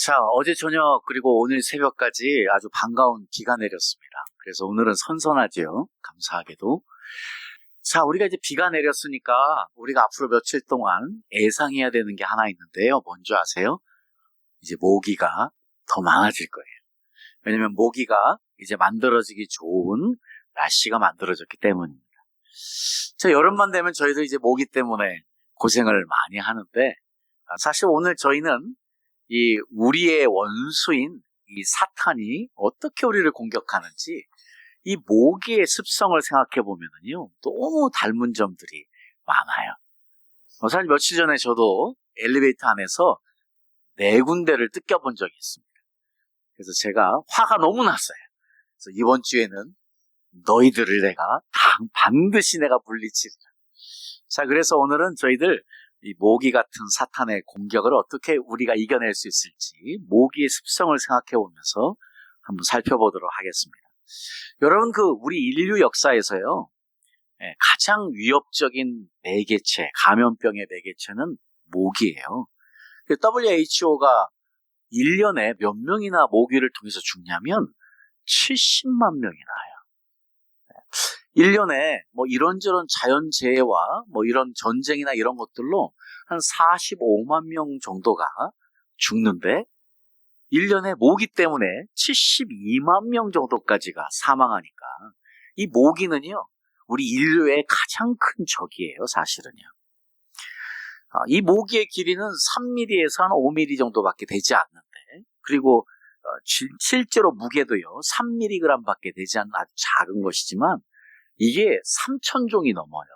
자, 어제 저녁 그리고 오늘 새벽까지 아주 반가운 비가 내렸습니다. 그래서 오늘은 선선하지요. 감사하게도. 자, 우리가 이제 비가 내렸으니까 우리가 앞으로 며칠 동안 예상해야 되는 게 하나 있는데요. 뭔지 아세요? 이제 모기가 더 많아질 거예요. 왜냐면 모기가 이제 만들어지기 좋은 날씨가 만들어졌기 때문입니다. 자, 여름만 되면 저희들 이제 모기 때문에 고생을 많이 하는데, 사실 오늘 저희는 이 우리의 원수인 이 사탄이 어떻게 우리를 공격하는지 이 모기의 습성을 생각해 보면은요, 너무 닮은 점들이 많아요. 사실 며칠 전에 저도 엘리베이터 안에서 4군데를 뜯겨본 적이 있습니다. 그래서 제가 화가 너무 났어요. 그래서 이번 주에는 너희들을 반드시 내가 물리치리라. 자, 그래서 오늘은 저희들 이 모기 같은 사탄의 공격을 어떻게 우리가 이겨낼 수 있을지 모기의 습성을 생각해 보면서 한번 살펴보도록 하겠습니다. 여러분, 우리 인류 역사에서요, 가장 위협적인 매개체, 감염병의 매개체는 모기예요. WHO가 1년에 몇 명이나 모기를 통해서 죽냐면 70만 명이나 해요. 1년에 뭐 이런저런 자연재해와 뭐 이런 전쟁이나 이런 것들로 한 45만 명 정도가 죽는데 1년에 모기 때문에 72만 명 정도까지가 사망하니까 이 모기는요, 우리 인류의 가장 큰 적이에요, 사실은요. 이 모기의 길이는 3mm에서 한 5mm 정도밖에 되지 않는데, 그리고 실제로 무게도요 3mg 밖에 되지 않는 아주 작은 것이지만 이게 3,000종이 넘어요.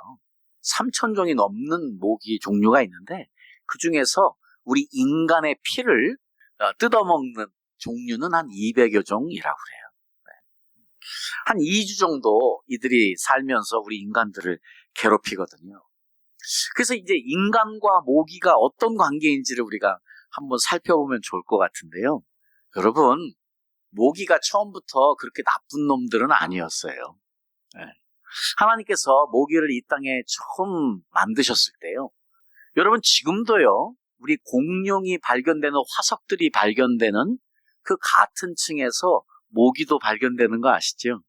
3,000종이 넘는 모기 종류가 있는데 그 중에서 우리 인간의 피를 뜯어먹는 종류는 한 200여 종이라고 그래요. 한 2주 정도 이들이 살면서 우리 인간들을 괴롭히거든요. 그래서 이제 인간과 모기가 어떤 관계인지를 우리가 한번 살펴보면 좋을 것 같은데요. 여러분, 모기가 처음부터 그렇게 나쁜 놈들은 아니었어요. 하나님께서 모기를 이 땅에 처음 만드셨을 때요, 여러분 지금도요, 우리 공룡이 발견되는 화석들이 발견되는 그 같은 층에서 모기도 발견되는 거 아시죠?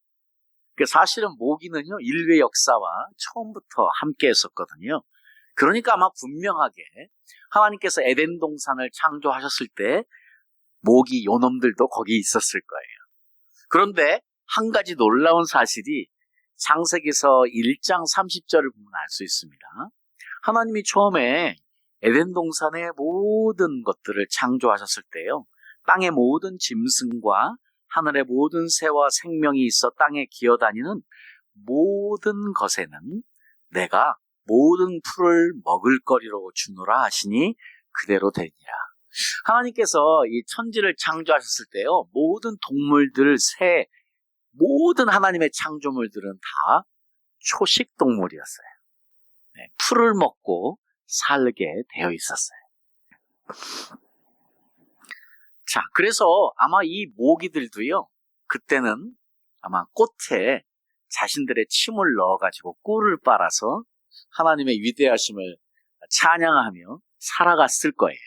사실은 모기는요, 인류의 역사와 처음부터 함께 했었거든요. 그러니까 아마 분명하게 하나님께서 에덴 동산을 창조하셨을 때 모기 요놈들도 거기 있었을 거예요. 그런데 한 가지 놀라운 사실이 창세기서 1장 30절을 보면 알 수 있습니다. 하나님이 처음에 에덴 동산의 모든 것들을 창조하셨을 때요, 땅의 모든 짐승과 하늘의 모든 새와 생명이 있어 땅에 기어다니는 모든 것에는 내가 모든 풀을 먹을 거리로 주노라 하시니 그대로 되니라. 하나님께서 이 천지를 창조하셨을 때요, 모든 동물들, 새, 모든 하나님의 창조물들은 다 초식 동물이었어요. 풀을 먹고 살게 되어 있었어요. 자, 그래서 아마 이 모기들도요, 그때는 아마 꽃에 자신들의 침을 넣어가지고 꿀을 빨아서 하나님의 위대하심을 찬양하며 살아갔을 거예요.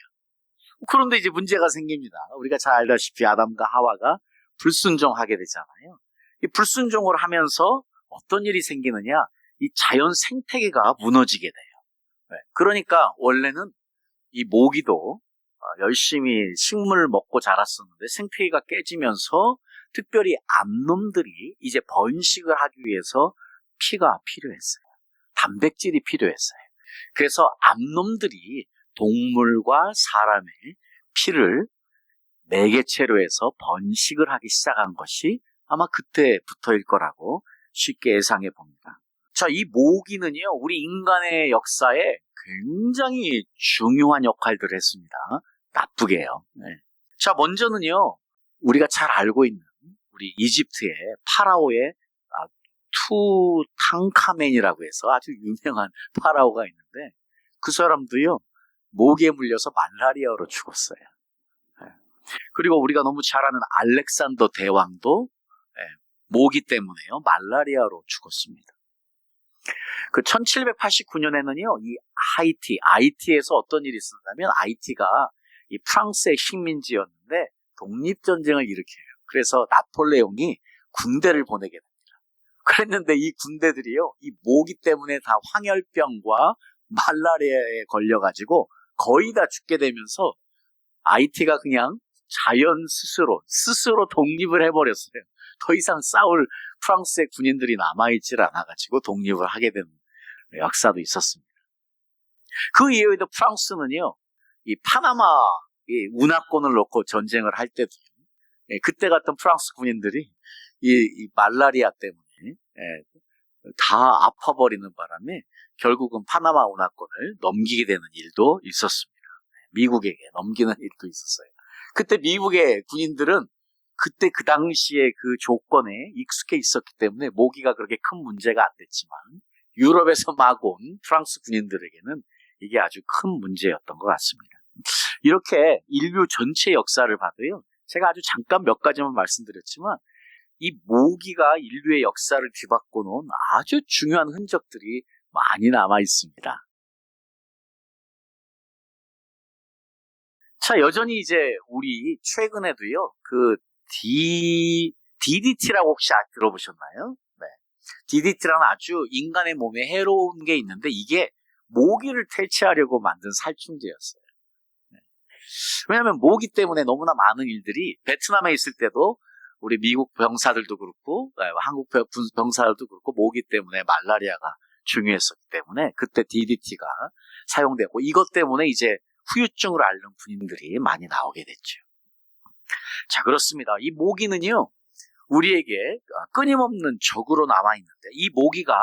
그런데 이제 문제가 생깁니다. 우리가 잘 알다시피 아담과 하와가 불순종하게 되잖아요. 이 불순종을 하면서 어떤 일이 생기느냐, 이 자연 생태계가 무너지게 돼요. 그러니까 원래는 이 모기도 열심히 식물을 먹고 자랐었는데 생태계가 깨지면서 특별히 암놈들이 이제 번식을 하기 위해서 피가 필요했어요. 단백질이 필요했어요. 그래서 암놈들이 동물과 사람의 피를 매개체로 해서 번식을 하기 시작한 것이 아마 그때부터일 거라고 쉽게 예상해 봅니다. 자, 이 모기는요, 우리 인간의 역사에 굉장히 중요한 역할들을 했습니다. 나쁘게요. 자, 먼저는요, 우리가 잘 알고 있는 우리 이집트의 파라오의 투탕카멘이라고 해서 아주 유명한 파라오가 있는데 그 사람도요, 모기에 물려서 말라리아로 죽었어요. 그리고 우리가 너무 잘 아는 알렉산더 대왕도 모기 때문에요, 말라리아로 죽었습니다. 그 1789년에는요, 이 아이티에서 어떤 일이 있었냐면, 아이티가 이 프랑스의 식민지였는데 독립전쟁을 일으켜요. 그래서 나폴레옹이 군대를 보내게 됩니다. 그랬는데 이 군대들이요, 이 모기 때문에 다 황열병과 말라리아에 걸려가지고 거의 다 죽게 되면서 아이티가 그냥 자연 스스로 독립을 해버렸어요. 더 이상 싸울 프랑스의 군인들이 남아있질 않아가지고 독립을 하게 된 역사도 있었습니다. 그 이후에도 프랑스는요, 이 파나마 이 운하권을 놓고 전쟁을 할 때도 그때 같은 프랑스 군인들이 이 말라리아 때문에 다 아파버리는 바람에 결국은 파나마 운하권을 넘기게 되는 일도 있었습니다. 미국에게 넘기는 일도 있었어요. 그때 미국의 군인들은 그때 그 당시에 그 조건에 익숙해 있었기 때문에 모기가 그렇게 큰 문제가 안 됐지만 유럽에서 막 온 프랑스 군인들에게는 이게 아주 큰 문제였던 것 같습니다. 이렇게 인류 전체 역사를 봐도요, 제가 아주 잠깐 몇 가지만 말씀드렸지만 이 모기가 인류의 역사를 뒤바꿔 놓은 아주 중요한 흔적들이 많이 남아 있습니다. 자, 여전히 이제 우리 최근에도요, 그 DDT라고 혹시 들어보셨나요? 네. DDT라는 아주 인간의 몸에 해로운 게 있는데 이게 모기를 퇴치하려고 만든 살충제였어요. 네. 왜냐하면 모기 때문에 너무나 많은 일들이 베트남에 있을 때도 우리 미국 병사들도 그렇고 한국 병사들도 그렇고 모기 때문에 말라리아가 중요했었기 때문에 그때 DDT가 사용되고 이것 때문에 이제 후유증을 앓는 군인들이 많이 나오게 됐죠. 자, 그렇습니다. 이 모기는요, 우리에게 끊임없는 적으로 남아있는데 이 모기가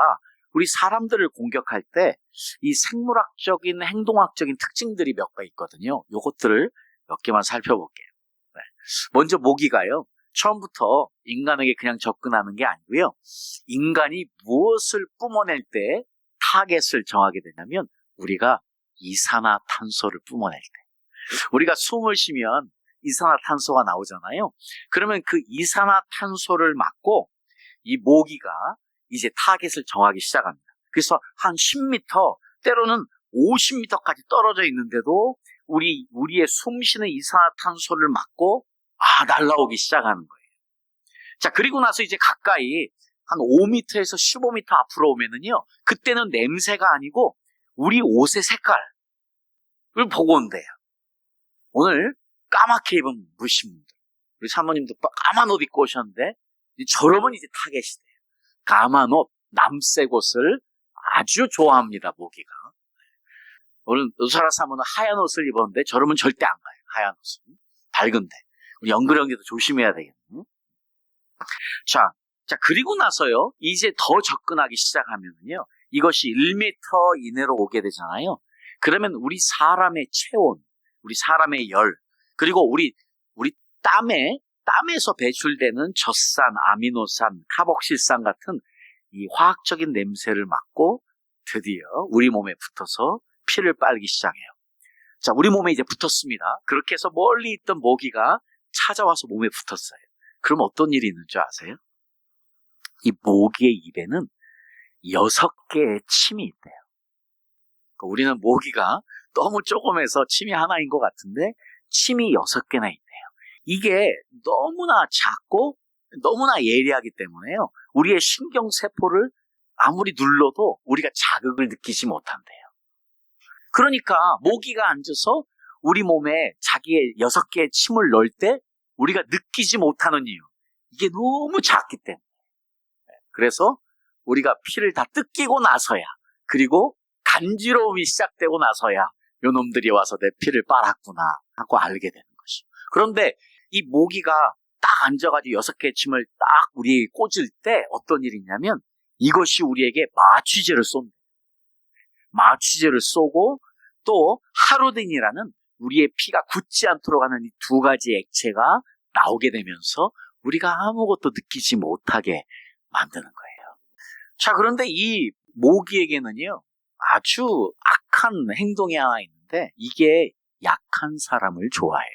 우리 사람들을 공격할 때 이 생물학적인 행동학적인 특징들이 몇 가지 있거든요. 요것들을 몇 개만 살펴볼게요. 네. 먼저 모기가요, 처음부터 인간에게 그냥 접근하는 게 아니고요, 인간이 무엇을 뿜어낼 때 타겟을 정하게 되냐면 우리가 이산화탄소를 뿜어낼 때, 우리가 숨을 쉬면 이산화탄소가 나오잖아요. 그러면 그 이산화탄소를 막고 이 모기가 이제 타겟을 정하기 시작합니다. 그래서 한 10m, 때로는 50m까지 떨어져 있는데도 우리의 숨쉬는 이산화탄소를 막고 날아오기 시작하는 거예요. 자, 그리고 나서 이제 가까이 한 5m에서 15m 앞으로 오면은요, 그때는 냄새가 아니고 우리 옷의 색깔을 보고 온대요. 오늘 까맣게 입은 무신분들, 우리 사모님도 까만 옷 입고 오셨는데 저러면 이제 타겟이 돼요. 까만 옷, 남색 옷을 아주 좋아합니다, 모기가. 오늘 노사라 사모는 하얀 옷을 입었는데 저러면 절대 안 가요. 하얀 옷은 밝은데 우리 영그령이도 조심해야 되겠네요. 자, 그리고 나서요, 이제 더 접근하기 시작하면요, 이것이 1m 이내로 오게 되잖아요. 그러면 우리 사람의 체온, 우리 사람의 열, 그리고 우리 땀에서 배출되는 젖산, 아미노산, 카복실산 같은 이 화학적인 냄새를 맡고 드디어 우리 몸에 붙어서 피를 빨기 시작해요. 자, 우리 몸에 이제 붙었습니다. 그렇게 해서 멀리 있던 모기가 찾아와서 몸에 붙었어요. 그럼 어떤 일이 있는 줄 아세요? 이 모기의 입에는 6개의 침이 있대요. 그러니까 우리는 모기가 너무 조그매서 침이 하나인 것 같은데 침이 6개나 있대요. 이게 너무나 작고 너무나 예리하기 때문에요, 우리의 신경세포를 아무리 눌러도 우리가 자극을 느끼지 못한대요. 그러니까 모기가 앉아서 우리 몸에 자기의 6개의 침을 넣을 때 우리가 느끼지 못하는 이유, 이게 너무 작기 때문에. 그래서 우리가 피를 다 뜯기고 나서야, 그리고 간지러움이 시작되고 나서야 요 놈들이 와서 내 피를 빨았구나 하고 알게 되는 것이죠. 그런데 이 모기가 딱 앉아가지고 6개의 침을 딱 우리에게 꽂을 때 어떤 일이 있냐면 이것이 우리에게 마취제를 쏜다. 마취제를 쏘고 또 하루딘이라는 우리의 피가 굳지 않도록 하는 이 2가지 액체가 나오게 되면서 우리가 아무것도 느끼지 못하게 만드는 거예요. 자, 그런데 이 모기에게는요, 아주 악한 행동이 하나 있는데 이게 약한 사람을 좋아해요.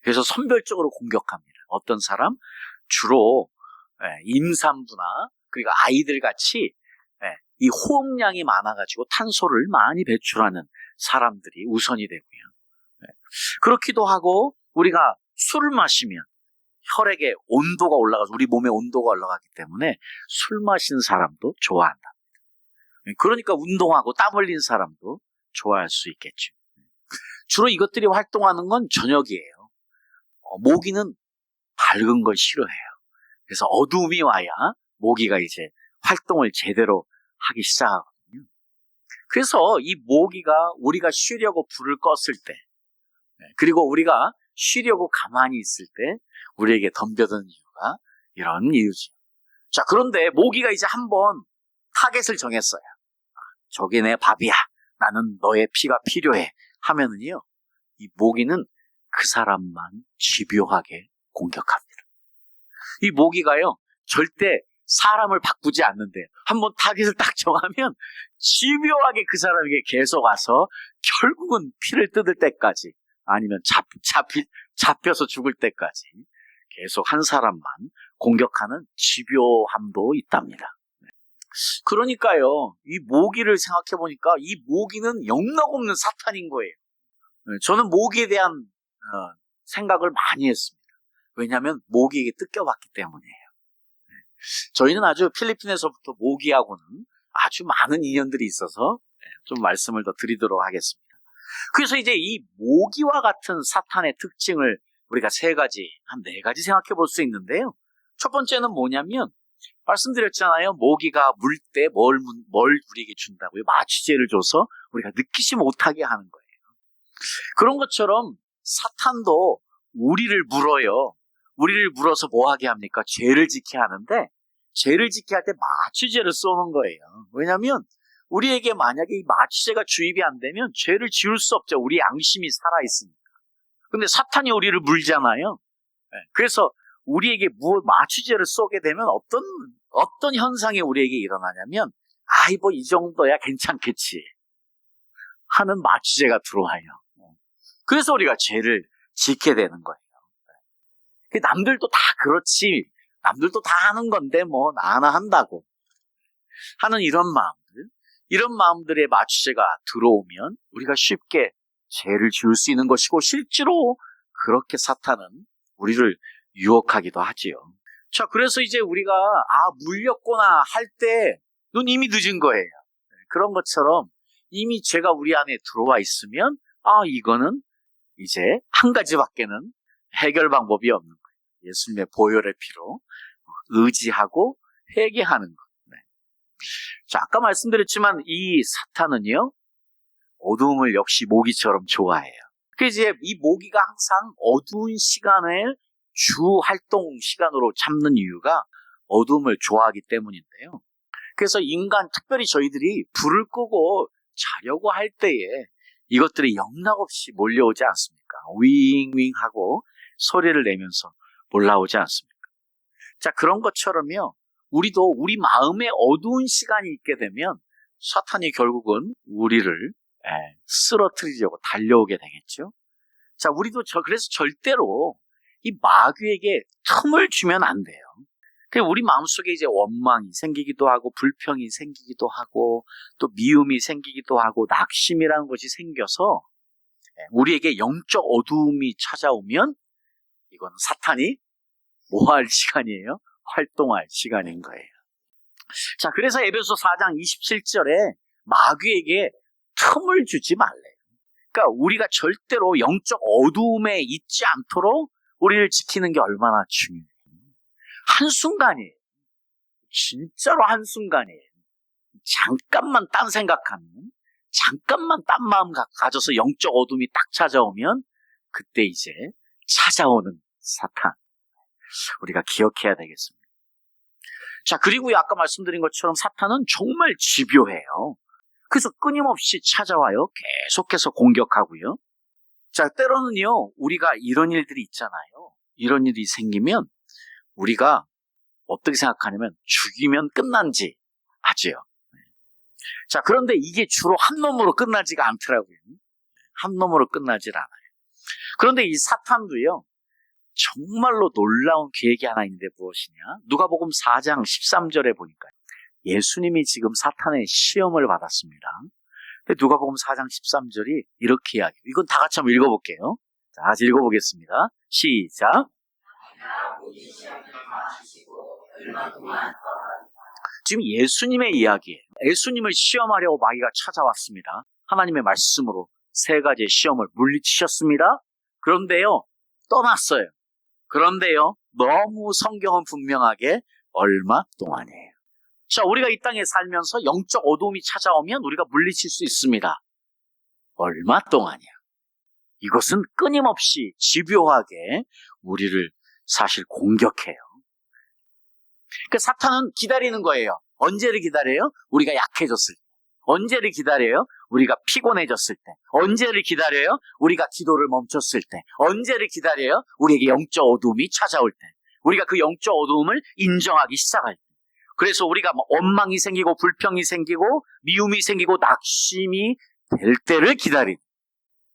그래서 선별적으로 공격합니다. 어떤 사람? 주로 임산부나 그리고 아이들 같이 이 호흡량이 많아가지고 탄소를 많이 배출하는 사람들이 우선이 되고요. 그렇기도 하고 우리가 술을 마시면 혈액의 온도가 올라가서 우리 몸의 온도가 올라가기 때문에 술 마시는 사람도 좋아한다. 그러니까 운동하고 땀 흘린 사람도 좋아할 수 있겠죠. 주로 이것들이 활동하는 건 저녁이에요. 모기는 밝은 걸 싫어해요. 그래서 어두움이 와야 모기가 이제 활동을 제대로 하기 시작하거든요. 그래서 이 모기가 우리가 쉬려고 불을 껐을 때, 그리고 우리가 쉬려고 가만히 있을 때 우리에게 덤벼드는 이유가 이런 이유죠. 자, 그런데 모기가 이제 한번 타겟을 정했어요. 저게 내 밥이야. 나는 너의 피가 필요해. 하면은요, 이 모기는 그 사람만 집요하게 공격합니다. 이 모기가요, 절대 사람을 바꾸지 않는데 한번 타깃을 딱 정하면 집요하게 그 사람에게 계속 와서 결국은 피를 뜯을 때까지 아니면 잡혀서 죽을 때까지 계속 한 사람만 공격하는 집요함도 있답니다. 그러니까요, 이 모기를 생각해 보니까 이 모기는 영락없는 사탄인 거예요. 저는 모기에 대한 생각을 많이 했습니다. 왜냐하면 모기에게 뜯겨봤기 때문이에요. 저희는 아주 필리핀에서부터 모기하고는 아주 많은 인연들이 있어서 좀 말씀을 더 드리도록 하겠습니다. 그래서 이제 이 모기와 같은 사탄의 특징을 우리가 한 네 가지 생각해 볼 수 있는데요. 첫 번째는 뭐냐면, 말씀드렸잖아요. 모기가 물 때 뭘 우리에게 준다고요? 마취제를 줘서 우리가 느끼지 못하게 하는 거예요. 그런 것처럼 사탄도 우리를 물어요. 우리를 물어서 뭐 하게 합니까? 죄를 짓게 하는데, 죄를 짓게 할 때 마취제를 쏘는 거예요. 왜냐하면 우리에게 만약에 이 마취제가 주입이 안 되면 죄를 지을 수 없죠. 우리 양심이 살아있으니까. 근데 사탄이 우리를 물잖아요. 그래서 우리에게 마취제를 쏘게 되면 어떤 현상이 우리에게 일어나냐면, 뭐 이 정도야 괜찮겠지 하는 마취제가 들어와요. 그래서 우리가 죄를 짓게 되는 거예요. 남들도 다 그렇지, 남들도 다 하는 건데 뭐 나나 한다고 하는 이런 마음들의 마취제가 들어오면 우리가 쉽게 죄를 지을 수 있는 것이고, 실제로 그렇게 사탄은 우리를 유혹하기도 하지요. 자, 그래서 이제 우리가 물렸구나 할 때는 이미 늦은 거예요. 그런 것처럼 이미 죄가 우리 안에 들어와 있으면 이거는 이제 한 가지밖에는 해결 방법이 없는 거예요. 예수님의 보혈의 피로 의지하고 회개하는 것. 자, 아까 말씀드렸지만 이 사탄은요, 어두움을 역시 모기처럼 좋아해요. 그래서 이제 이 모기가 항상 어두운 시간을 주 활동 시간으로 잡는 이유가 어두움을 좋아하기 때문인데요. 그래서 특별히 저희들이 불을 끄고 자려고 할 때에 이것들이 영락없이 몰려오지 않습니까? 윙윙 하고 소리를 내면서 올라오지 않습니까? 자, 그런 것처럼요, 우리도 우리 마음에 어두운 시간이 있게 되면 사탄이 결국은 우리를 쓰러뜨리려고 달려오게 되겠죠. 자, 우리도 그래서 절대로 이 마귀에게 틈을 주면 안 돼요. 우리 마음속에 이제 원망이 생기기도 하고, 불평이 생기기도 하고, 또 미움이 생기기도 하고, 낙심이라는 것이 생겨서 우리에게 영적 어두움이 찾아오면 이건 사탄이 뭐 할 시간이에요? 활동할 시간인 거예요. 자, 그래서 에베소 4장 27절에 마귀에게 틈을 주지 말래요. 그러니까 우리가 절대로 영적 어두움에 있지 않도록 우리를 지키는 게 얼마나 중요해요. 한순간이에요. 진짜로 한순간이에요. 잠깐만 딴 생각하면, 잠깐만 딴 마음 가져서 영적 어둠이 딱 찾아오면 그때 이제 찾아오는 사탄, 우리가 기억해야 되겠습니다. 자, 그리고 아까 말씀드린 것처럼 사탄은 정말 집요해요. 그래서 끊임없이 찾아와요. 계속해서 공격하고요. 자, 때로는요, 우리가 이런 일들이 있잖아요. 이런 일이 생기면 우리가 어떻게 생각하냐면 죽이면 끝난지 아지요. 자, 그런데 이게 주로 한 놈으로 끝나지가 않더라고요. 한 놈으로 끝나질 않아요. 그런데 이 사탄도요, 정말로 놀라운 계획이 하나 있는데 무엇이냐? 누가복음 4장 13절에 보니까 예수님이 지금 사탄의 시험을 받았습니다. 누가복음 4장 13절이 이렇게 이야기해요. 이건 다 같이 한번 읽어볼게요. 자, 같이 읽어보겠습니다. 시작. 지금 예수님의 이야기예요. 예수님을 시험하려고 마귀가 찾아왔습니다. 하나님의 말씀으로 세 가지의 시험을 물리치셨습니다. 그런데요, 떠났어요. 그런데요, 너무 성경은 분명하게 얼마 동안이에요. 자, 우리가 이 땅에 살면서 영적 어두움이 찾아오면 우리가 물리칠 수 있습니다. 얼마 동안이야. 이것은 끊임없이 집요하게 우리를 사실 공격해요. 그러니까 사탄은 기다리는 거예요. 언제를 기다려요? 우리가 약해졌을 때. 언제를 기다려요? 우리가 피곤해졌을 때. 언제를 기다려요? 우리가 기도를 멈췄을 때. 언제를 기다려요? 우리에게 영적 어두움이 찾아올 때. 우리가 그 영적 어두움을 인정하기 시작할 때. 그래서 우리가 원망이 생기고 불평이 생기고 미움이 생기고 낙심이 될 때를 기다리는,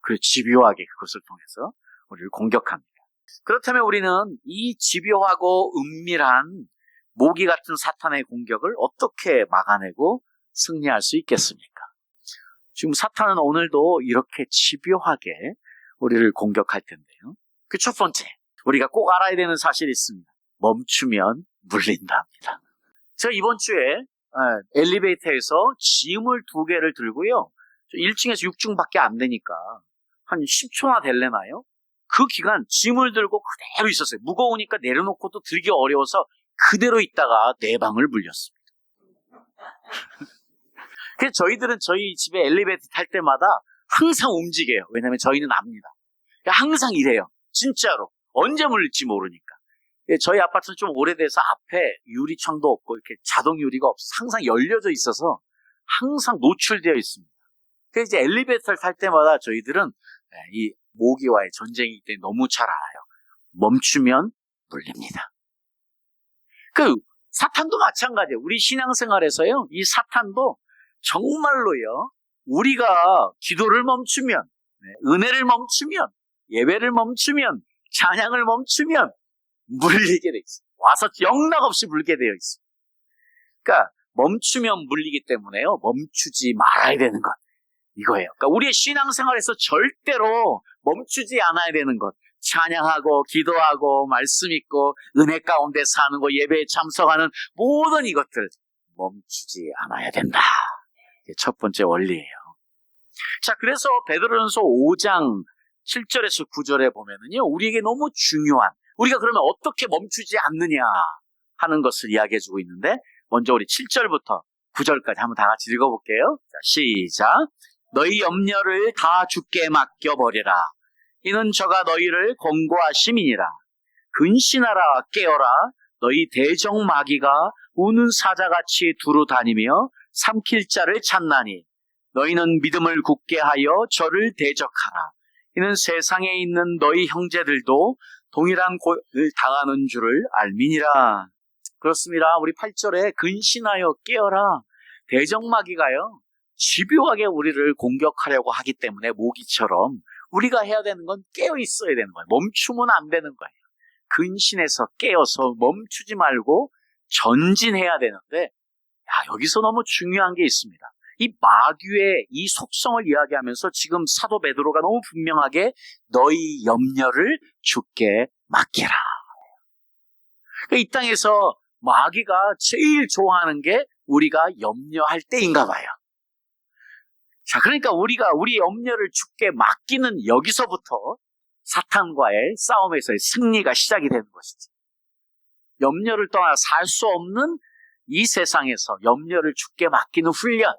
그 집요하게 그것을 통해서 우리를 공격합니다. 그렇다면 우리는 이 집요하고 은밀한 모기 같은 사탄의 공격을 어떻게 막아내고 승리할 수 있겠습니까? 지금 사탄은 오늘도 이렇게 집요하게 우리를 공격할 텐데요. 그 첫 번째, 우리가 꼭 알아야 되는 사실이 있습니다. 멈추면 물린답니다. 제가 이번 주에 엘리베이터에서 짐을 2개를 들고요. 1층에서 6층밖에 안 되니까 한 10초나 될래나요? 그 기간 짐을 들고 그대로 있었어요. 무거우니까 내려놓고 또 들기 어려워서 그대로 있다가 4방을 물렸습니다. 그래서 저희들은 저희 집에 엘리베이터 탈 때마다 항상 움직여요. 왜냐하면 저희는 압니다. 항상 이래요. 진짜로. 언제 물릴지 모르니까. 저희 아파트는 좀 오래돼서 앞에 유리창도 없고 이렇게 자동 유리가 없어 항상 열려져 있어서 항상 노출되어 있습니다. 그래서 이제 엘리베이터를 탈 때마다 저희들은 이 모기와의 전쟁이기 때문에 너무 잘 알아요. 멈추면 물립니다. 그 사탄도 마찬가지예요. 우리 신앙생활에서요, 이 사탄도 정말로요, 우리가 기도를 멈추면, 은혜를 멈추면, 예배를 멈추면, 찬양을 멈추면 물리게 돼 있어요. 와서 영락없이 물게 되어 있어요. 그러니까 멈추면 물리기 때문에요, 멈추지 말아야 되는 것, 이거예요. 그러니까 우리의 신앙생활에서 절대로 멈추지 않아야 되는 것, 찬양하고 기도하고 말씀 읽고 은혜 가운데 사는 거, 예배에 참석하는 모든 이것들 멈추지 않아야 된다. 이게 첫 번째 원리예요. 자, 그래서 베드로전서 5장 7절에서 9절에 보면은요, 우리에게 너무 중요한, 우리가 그러면 어떻게 멈추지 않느냐 하는 것을 이야기해주고 있는데, 먼저 우리 7절부터 9절까지 한번 다 같이 읽어볼게요. 자, 시작. 너희 염려를 다 주께 맡겨버리라. 이는 저가 너희를 권고하심이니라. 근신하라, 깨어라. 너희 대적 마귀가 우는 사자같이 두루 다니며 삼킬 자를 찾나니, 너희는 믿음을 굳게 하여 저를 대적하라. 이는 세상에 있는 너희 형제들도 동일한 고를 당하는 줄을 알미니라. 그렇습니다. 우리 8절에 근신하여 깨어라. 대적 마귀가요, 집요하게 우리를 공격하려고 하기 때문에 모기처럼 우리가 해야 되는 건 깨어 있어야 되는 거예요. 멈추면 안 되는 거예요. 근신해서 깨어서 멈추지 말고 전진해야 되는데, 여기서 너무 중요한 게 있습니다. 이 마귀의 이 속성을 이야기하면서 지금 사도 베드로가 너무 분명하게 너희 염려를 주께 맡기라. 그러니까 이 땅에서 마귀가 제일 좋아하는 게 우리가 염려할 때인가 봐요. 자, 그러니까 우리가 우리 염려를 주께 맡기는 여기서부터 사탄과의 싸움에서의 승리가 시작이 되는 것이지. 염려를 떠나 살 수 없는 이 세상에서 염려를 주께 맡기는 훈련.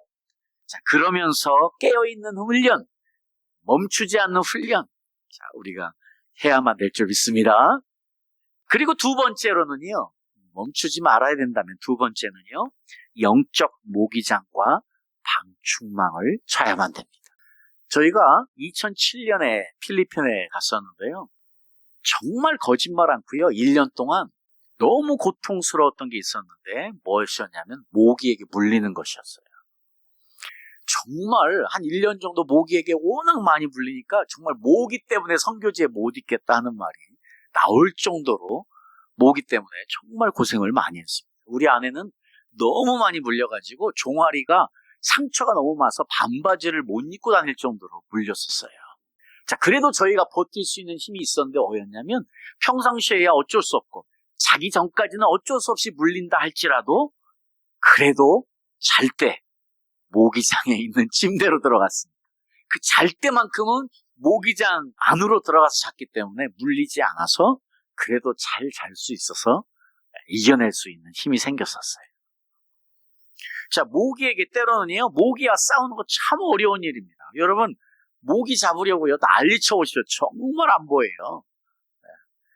자, 그러면서 깨어있는 훈련, 멈추지 않는 훈련. 자, 우리가 해야만 될 줄 믿습니다. 그리고 두 번째로는요, 멈추지 말아야 된다면 두 번째는요, 영적 모기장과 방충망을 쳐야만 됩니다. 저희가 2007년에 필리핀에 갔었는데요, 정말 거짓말 않고요, 1년 동안 너무 고통스러웠던 게 있었는데 무엇이었냐면 모기에게 물리는 것이었어요. 정말 한 1년 정도 모기에게 워낙 많이 물리니까 정말 모기 때문에 선교지에 못 있겠다 하는 말이 나올 정도로 모기 때문에 정말 고생을 많이 했습니다. 우리 아내는 너무 많이 물려가지고 종아리가 상처가 너무 많아서 반바지를 못 입고 다닐 정도로 물렸었어요. 자, 그래도 저희가 버틸 수 있는 힘이 있었는데 뭐였냐면 평상시에야 어쩔 수 없고 자기 전까지는 어쩔 수 없이 물린다 할지라도 그래도 잘 때 모기장에 있는 침대로 들어갔습니다. 그 잘 때만큼은 모기장 안으로 들어가서 잤기 때문에 물리지 않아서 그래도 잘 잘 수 있어서 이겨낼 수 있는 힘이 생겼었어요. 자, 모기에게 때로는요, 모기와 싸우는 거 참 어려운 일입니다. 여러분, 모기 잡으려고요, 난리 쳐오시죠. 정말 안 보여요.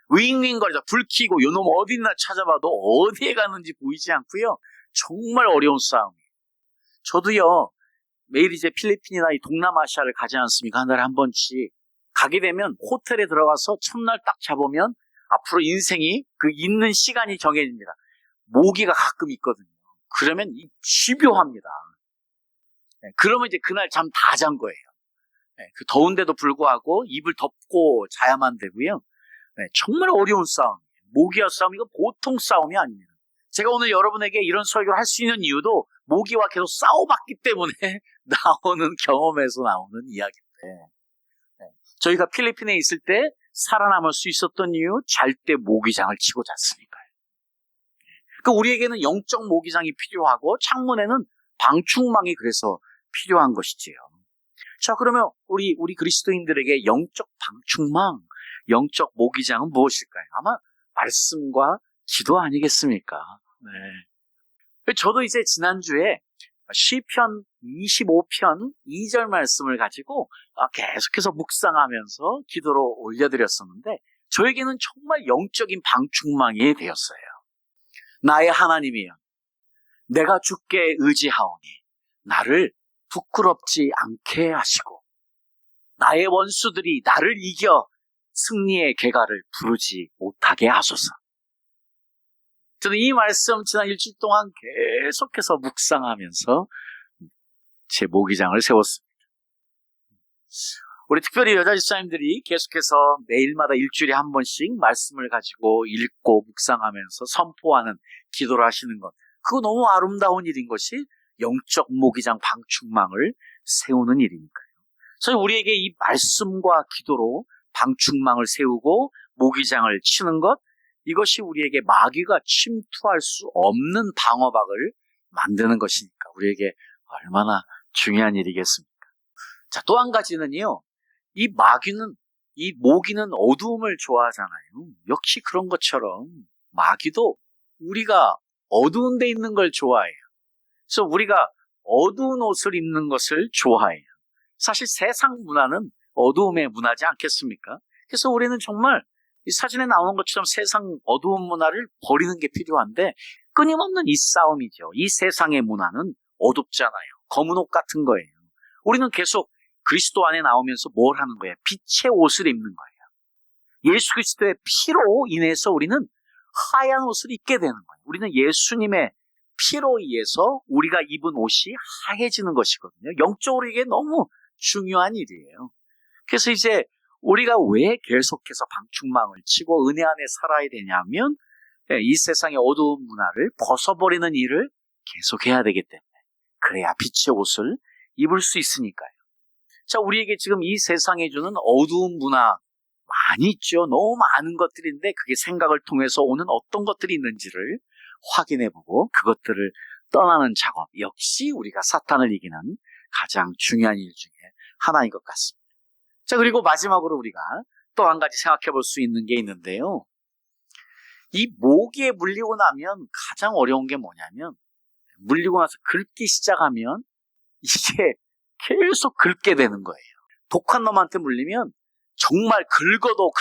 윙윙거리다 불 켜고 요놈 어디 있나 찾아봐도 어디에 갔는지 보이지 않고요. 정말 어려운 싸움이에요. 저도요, 매일 이제 필리핀이나 이 동남아시아를 가지 않습니까? 한 달에 한 번씩. 가게 되면 호텔에 들어가서 첫날 딱 잡으면 앞으로 인생이 그 있는 시간이 정해집니다. 모기가 가끔 있거든요. 그러면 집요합니다. 그러면 이제 그날 잠 다 잔 거예요. 그 더운데도 불구하고 이불 덮고 자야만 되고요. 정말 어려운 싸움이에요. 모기와 싸움, 이거 보통 싸움이 아닙니다. 제가 오늘 여러분에게 이런 설교를 할 수 있는 이유도 모기와 계속 싸워봤기 때문에 나오는 경험에서 나오는 이야기인데, 저희가 필리핀에 있을 때 살아남을 수 있었던 이유, 잘 때 모기장을 치고 잤으니까요. 그러니까 우리에게는 영적 모기장이 필요하고 창문에는 방충망이 그래서 필요한 것이지요. 자, 그러면 우리 그리스도인들에게 영적 방충망, 영적 모기장은 무엇일까요? 아마 말씀과 기도 아니겠습니까? 네. 저도 이제 지난주에 시편 25편 2절 말씀을 가지고 계속해서 묵상하면서 기도로 올려드렸었는데 저에게는 정말 영적인 방충망이 되었어요. 나의 하나님이여, 내가 주께 의지하오니 나를 부끄럽지 않게 하시고 나의 원수들이 나를 이겨 승리의 계가를 부르지 못하게 하소서. 저는 이 말씀 지난 일주일 동안 계속해서 묵상하면서 제 모기장을 세웠습니다. 우리 특별히 여자 집사님들이 계속해서 매일마다 일주일에 한 번씩 말씀을 가지고 읽고 묵상하면서 선포하는 기도를 하시는 것, 그거 너무 아름다운 일인 것이 영적 모기장 방충망을 세우는 일이니까요. 그래서 우리에게 이 말씀과 기도로 방충망을 세우고 모기장을 치는 것, 이것이 우리에게 마귀가 침투할 수 없는 방어막을 만드는 것이니까 우리에게 얼마나 중요한 일이겠습니까? 자, 또 한 가지는요, 이 모기는 어두움을 좋아하잖아요. 역시 그런 것처럼 마귀도 우리가 어두운 데 있는 걸 좋아해요. 그래서 우리가 어두운 옷을 입는 것을 좋아해요. 사실 세상 문화는 어두움의 문화지 않겠습니까? 그래서 우리는 정말 이 사진에 나오는 것처럼 세상 어두운 문화를 버리는 게 필요한데 끊임없는 이 싸움이죠. 이 세상의 문화는 어둡잖아요. 검은 옷 같은 거예요. 우리는 계속 그리스도 안에 나오면서 뭘 하는 거예요? 빛의 옷을 입는 거예요. 예수 그리스도의 피로 인해서 우리는 하얀 옷을 입게 되는 거예요. 우리는 예수님의 피로 인해서 우리가 입은 옷이 하얘지는 것이거든요. 영적으로 이게 너무 중요한 일이에요. 그래서 이제 우리가 왜 계속해서 방충망을 치고 은혜 안에 살아야 되냐면 이 세상의 어두운 문화를 벗어버리는 일을 계속해야 되기 때문에, 그래야 빛의 옷을 입을 수 있으니까요. 자, 우리에게 지금 이 세상에 주는 어두운 문화 많이 있죠. 너무 많은 것들인데 그게 생각을 통해서 오는 어떤 것들이 있는지를 확인해보고 그것들을 떠나는 작업, 역시 우리가 사탄을 이기는 가장 중요한 일 중에 하나인 것 같습니다. 자, 그리고 마지막으로 우리가 또 한 가지 생각해 볼 수 있는 게 있는데요. 이 모기에 물리고 나면 가장 어려운 게 뭐냐면, 물리고 나서 긁기 시작하면 이게 계속 긁게 되는 거예요. 독한 놈한테 물리면 정말 긁어도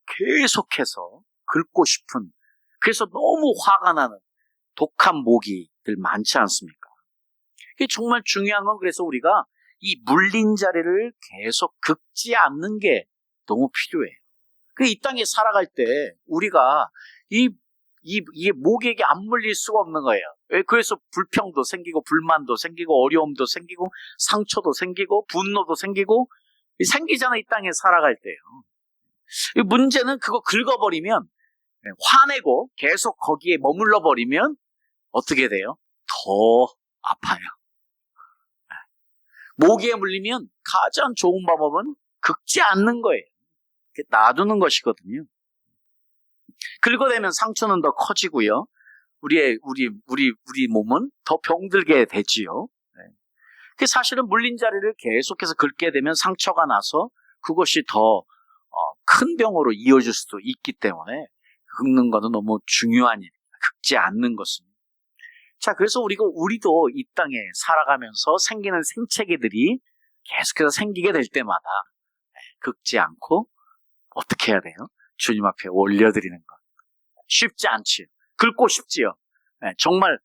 계속해서 긁고 싶은, 그래서 너무 화가 나는 독한 모기들 많지 않습니까? 이게 정말 중요한 건, 그래서 우리가 이 물린 자리를 계속 긁지 않는 게 너무 필요해요. 이 땅에 살아갈 때 우리가 이 모기에게 안 물릴 수가 없는 거예요. 그래서 불평도 생기고 불만도 생기고 어려움도 생기고 상처도 생기고 분노도 생기고 생기잖아요. 이 땅에 살아갈 때요. 문제는 그거 긁어버리면, 화내고 계속 거기에 머물러 버리면 어떻게 돼요? 더 아파요. 모기에 물리면 가장 좋은 방법은 긁지 않는 거예요. 놔두는 것이거든요. 긁어대면 상처는 더 커지고요. 우리 몸은 더 병들게 되지요. 사실은 물린 자리를 계속해서 긁게 되면 상처가 나서 그것이 더 큰 병으로 이어질 수도 있기 때문에 긁는 것은 너무 중요한 일입니다. 긁지 않는 것은. 자, 그래서 우리도 이 땅에 살아가면서 생기는 생채기들이 계속해서 생기게 될 때마다 긁지 않고 어떻게 해야 돼요? 주님 앞에 올려드리는 것. 쉽지 않지요. 긁고 싶지요. 정말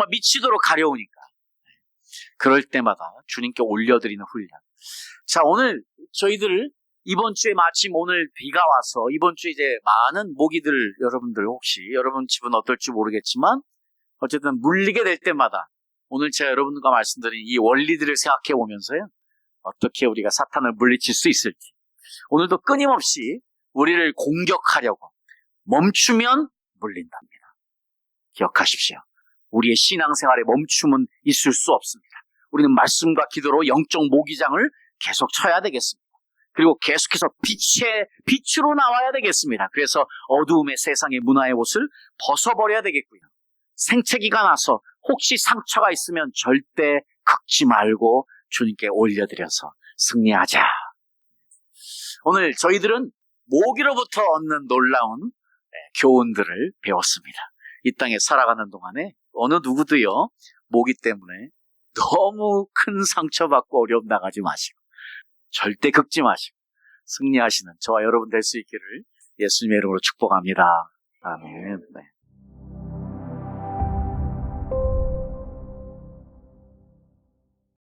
미치도록 가려우니까. 그럴 때마다 주님께 올려드리는 훈련. 자, 오늘 저희들 이번 주에 마침 오늘 비가 와서 이번 주에 이제 많은 모기들 여러분들 혹시 여러분 집은 어떨지 모르겠지만 어쨌든 물리게 될 때마다 오늘 제가 여러분과 말씀드린 이 원리들을 생각해 보면서요. 어떻게 우리가 사탄을 물리칠 수 있을지. 오늘도 끊임없이 우리를 공격하려고 멈추면 물린답니다. 기억하십시오. 우리의 신앙생활에 멈춤은 있을 수 없습니다. 우리는 말씀과 기도로 영적 모기장을 계속 쳐야 되겠습니다. 그리고 계속해서 빛으로 나와야 되겠습니다. 그래서 어두움의 세상의 문화의 옷을 벗어버려야 되겠고요. 생채기가 나서 혹시 상처가 있으면 절대 긁지 말고 주님께 올려드려서 승리하자. 오늘 저희들은 모기로부터 얻는 놀라운 교훈들을 배웠습니다. 이 땅에 살아가는 동안에 어느 누구도요, 모기 때문에 너무 큰 상처받고 어려움 나가지 마시고 절대 긁지 마시고 승리하시는 저와 여러분 될 수 있기를 예수님의 이름으로 축복합니다. 아멘. 네.